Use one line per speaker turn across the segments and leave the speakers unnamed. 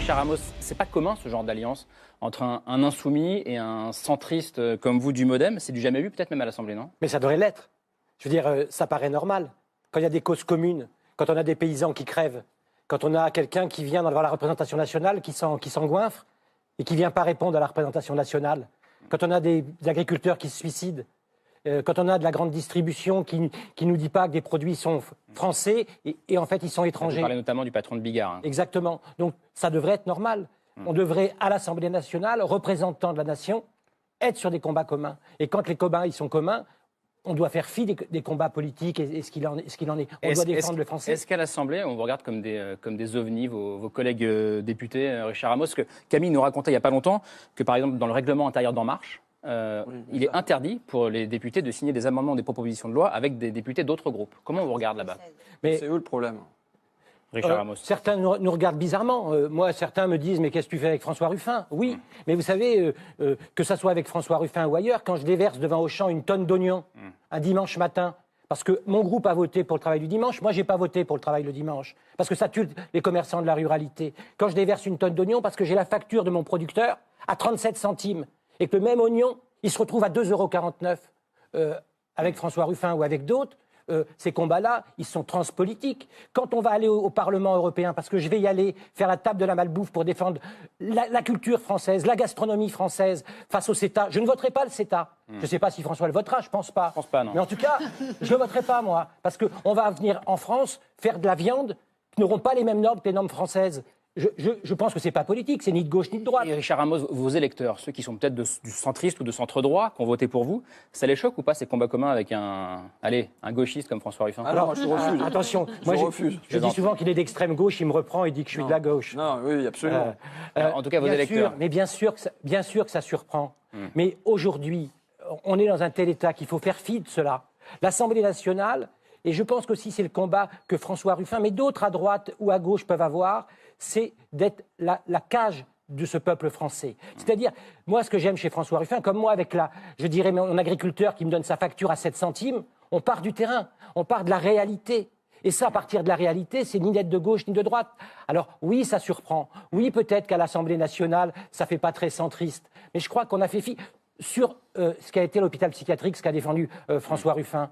Richard Ramos, c'est pas commun ce genre d'alliance entre un insoumis et un centriste comme vous du MoDem. C'est du jamais vu, peut-être même à l'Assemblée, non?
Mais ça devrait l'être. Je veux dire, ça paraît normal. Quand il y a des causes communes, quand on a des paysans qui crèvent, quand on a quelqu'un qui vient devant la représentation nationale, qui s'engoinfre et qui ne vient pas répondre à la représentation nationale, quand on a des agriculteurs qui se suicident, quand on a de la grande distribution qui ne nous dit pas que des produits sont français et en fait ils sont étrangers.
Vous parlez notamment du patron de Bigard. Hein.
Exactement. Donc ça devrait être normal. On devrait, à l'Assemblée nationale, représentants de la nation, être sur des combats communs. Et quand les combats ils sont communs, on doit faire fi des combats politiques et ce qu'il en est. On doit défendre le français.
Est-ce qu'à l'Assemblée, on vous regarde comme des ovnis, vos collègues députés, Richard Ramos, que Camille nous racontait il n'y a pas longtemps que, par exemple, dans le règlement intérieur d'En Marche, il est interdit pour les députés de signer des amendements, des propositions de loi avec des députés d'autres groupes. Comment on vous regarde là-bas?
C'est où le problème?
Richard Ramos.
Certains nous regardent bizarrement. Moi, certains me disent « Mais qu'est-ce que tu fais avec François Ruffin ?» Oui, mais vous savez, que ça soit avec François Ruffin ou ailleurs, quand je déverse devant Auchan une tonne d'oignons un dimanche matin, parce que mon groupe a voté pour le travail du dimanche, moi, je n'ai pas voté pour le travail le dimanche, parce que ça tue les commerçants de la ruralité. Quand je déverse une tonne d'oignons, parce que j'ai la facture de mon producteur à 37 centimes, et que le même oignon, il se retrouve à 2,49 € avec François Ruffin ou avec d'autres, ces combats-là, ils sont transpolitiques. Quand on va aller au Parlement européen, parce que je vais y aller faire la table de la malbouffe pour défendre la culture française, la gastronomie française face au CETA, je ne voterai pas le CETA. Je ne sais pas si François le votera, je ne pense pas.
Je pense pas, non.
Mais en tout cas, je ne le voterai pas, moi. Parce qu'on va venir en France faire de la viande qui n'auront pas les mêmes normes que les normes françaises. Je pense que ce n'est pas politique, c'est ni de gauche ni de droite.
Et Richard Ramos, vos électeurs, ceux qui sont peut-être du centriste ou de centre-droit, qui ont voté pour vous, ça les choque ou pas ces combats communs avec un gauchiste comme François Ruffin?
Alors, je refuse.
Attention, je dis souvent qu'il est d'extrême gauche, il me reprend et dit que je suis de la gauche.
Non, oui, absolument.
En tout cas, vos électeurs.
Mais bien sûr que ça surprend. Mais aujourd'hui, on est dans un tel état qu'il faut faire fi de cela. L'Assemblée nationale, et je pense qu'aussi c'est le combat que François Ruffin, mais d'autres à droite ou à gauche peuvent avoir, c'est d'être la cage de ce peuple français. C'est-à-dire, moi, ce que j'aime chez François Ruffin, comme moi avec je dirais, mon agriculteur qui me donne sa facture à 7 centimes, on part du terrain, on part de la réalité. Et ça, à partir de la réalité, c'est ni d'être de gauche ni de droite. Alors oui, ça surprend. Oui, peut-être qu'à l'Assemblée nationale, ça ne fait pas très centriste. Mais je crois qu'on a fait fi sur ce qu'a été l'hôpital psychiatrique, ce qu'a défendu François Ruffin.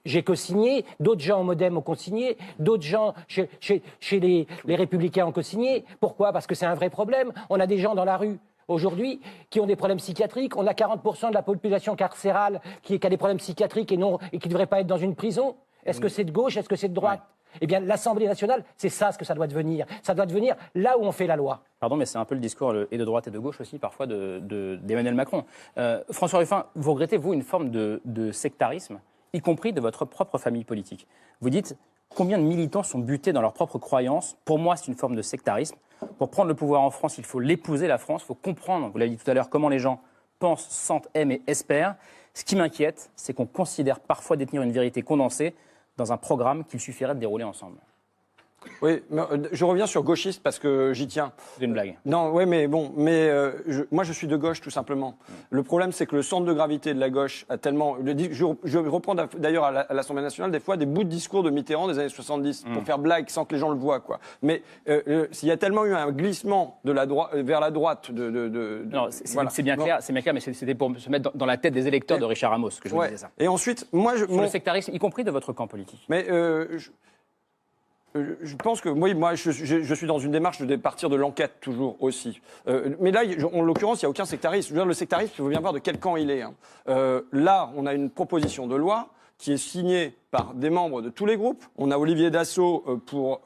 J'ai co-signé, d'autres gens au MoDem ont co-signé, d'autres gens chez les Républicains ont co-signé. Pourquoi? Parce que c'est un vrai problème. On a des gens dans la rue aujourd'hui qui ont des problèmes psychiatriques. On a 40% de la population carcérale qui a des problèmes psychiatriques et qui ne devrait pas être dans une prison. Est-ce que c'est de gauche? Est-ce que c'est de droite? Eh bien, l'Assemblée nationale, c'est ça ce que ça doit devenir. Ça doit devenir là où on fait la loi.
Pardon, mais c'est un peu le discours et de droite et de gauche aussi, parfois, d'Emmanuel Macron. François Ruffin, vous regrettez, vous, une forme de sectarisme, y compris de votre propre famille politique. Vous dites, combien de militants sont butés dans leurs propres croyances? Pour moi, c'est une forme de sectarisme. Pour prendre le pouvoir en France, il faut l'épouser, la France. Il faut comprendre, vous l'avez dit tout à l'heure, comment les gens pensent, sentent, aiment et espèrent. Ce qui m'inquiète, c'est qu'on considère parfois détenir une vérité condensée dans un programme qu'il suffirait de dérouler ensemble.
Oui, mais je reviens sur gauchiste parce que j'y tiens.
C'est une blague.
Non, oui, mais bon, moi je suis de gauche tout simplement. Le problème, c'est que le centre de gravité de la gauche a tellement. Je reprends d'ailleurs à l'Assemblée nationale des fois des bouts de discours de Mitterrand des années 70 pour faire blague sans que les gens le voient, quoi. Mais s'il y a tellement eu un glissement de vers la droite
Non, c'est bien clair, mais c'était pour se mettre dans la tête des électeurs de Richard Ramos que je vous disais ça.
Et ensuite, moi,
sur le sectarisme, y compris de votre camp politique.
Mais je pense que moi, je suis dans une démarche de partir de l'enquête toujours aussi. Mais là, en l'occurrence, il n'y a aucun sectarisme. Je veux dire, le sectarisme, il faut bien voir de quel camp il est. Hein. Là, on a une proposition de loi qui est signée par des membres de tous les groupes. On a Olivier Dassault pour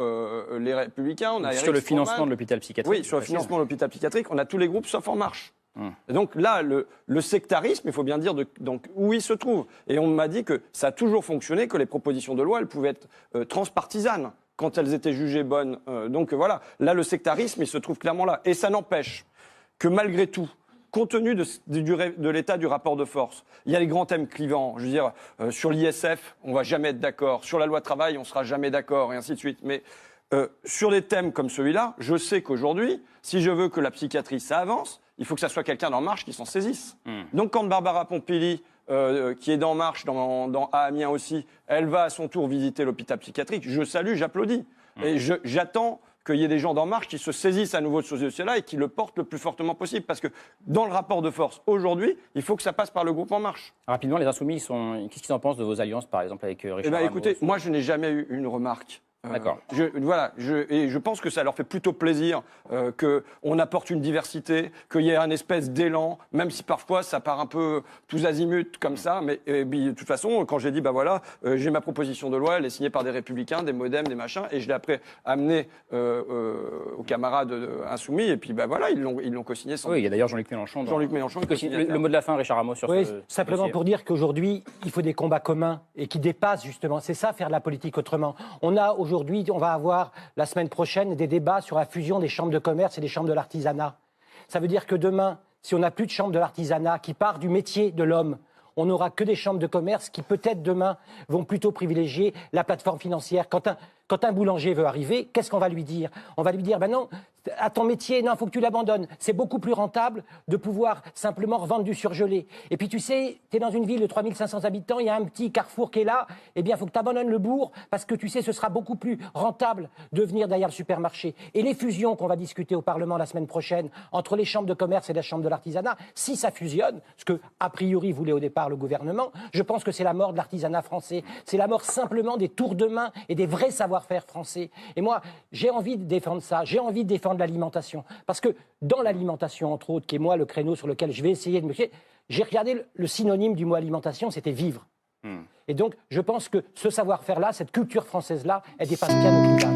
les Républicains. On a
sur le financement de l'hôpital psychiatrique.
Oui, sur le financement de l'hôpital psychiatrique. On a tous les groupes sauf En Marche. Et donc là, le sectarisme, il faut bien dire donc, où il se trouve. Et on m'a dit que ça a toujours fonctionné, que les propositions de loi, elles pouvaient être transpartisanes quand elles étaient jugées bonnes. Donc voilà, là, le sectarisme, il se trouve clairement là. Et ça n'empêche que malgré tout, compte tenu de l'état du rapport de force, il y a les grands thèmes clivants. Je veux dire, sur l'ISF, on ne va jamais être d'accord. Sur la loi travail, on ne sera jamais d'accord, et ainsi de suite. Mais sur des thèmes comme celui-là, je sais qu'aujourd'hui, si je veux que la psychiatrie, ça avance, il faut que ça soit quelqu'un d'En Marche qui s'en saisisse. Donc quand Barbara Pompili, qui est d'En Marche, à Amiens aussi, elle va à son tour visiter l'hôpital psychiatrique, je salue, j'applaudis. Et j'attends qu'il y ait des gens d'En Marche qui se saisissent à nouveau de ce dossier-là et qui le portent le plus fortement possible. Parce que dans le rapport de force, aujourd'hui, il faut que ça passe par le groupe En Marche.
Rapidement, les Insoumis, qu'est-ce qu'ils en pensent de vos alliances, par exemple, avec Richard Ramos?
Écoutez, moi, je n'ai jamais eu une remarque.
D'accord.
Je pense que ça leur fait plutôt plaisir qu'on apporte une diversité, qu'il y ait un espèce d'élan, même si parfois ça part un peu tous azimuts comme ça. Mais de toute façon, quand j'ai dit, j'ai ma proposition de loi, elle est signée par des Républicains, des Modem, des machins, et je l'ai après amenée aux camarades insoumis, et puis ils l'ont co-signé.
Oui, il y a d'ailleurs Jean-Luc Mélenchon. Le mot de la fin, Richard Ramos, sur ce
simplement
dossier.
pour dire qu'aujourd'hui, il faut des combats communs et qui dépassent justement. C'est ça, faire de la politique autrement. Aujourd'hui, on va avoir la semaine prochaine des débats sur la fusion des chambres de commerce et des chambres de l'artisanat. Ça veut dire que demain, si on n'a plus de chambres de l'artisanat qui part du métier de l'homme, on n'aura que des chambres de commerce qui peut-être demain vont plutôt privilégier la plateforme financière. Quand un boulanger veut arriver, qu'est-ce qu'on va lui dire? On va lui dire, non, à ton métier, non, il faut que tu l'abandonnes. C'est beaucoup plus rentable de pouvoir simplement revendre du surgelé. Et puis tu sais, tu es dans une ville de 3500 habitants, il y a un petit carrefour qui est là, eh bien il faut que tu abandonnes le bourg parce que tu sais, ce sera beaucoup plus rentable de venir derrière le supermarché. Et les fusions qu'on va discuter au Parlement la semaine prochaine entre les chambres de commerce et la chambre de l'artisanat, si ça fusionne, ce que a priori voulait au départ le gouvernement, je pense que c'est la mort de l'artisanat français. C'est la mort simplement des tours de main et des vrais savoir-faire français. Et moi, j'ai envie de défendre ça, j'ai envie de défendre l'alimentation. Parce que dans l'alimentation, entre autres, qui est moi le créneau sur lequel je vais essayer de me fier, j'ai regardé le synonyme du mot alimentation, c'était vivre. Et donc, je pense que ce savoir-faire-là, cette culture française-là, elle dépasse bien nos clivages.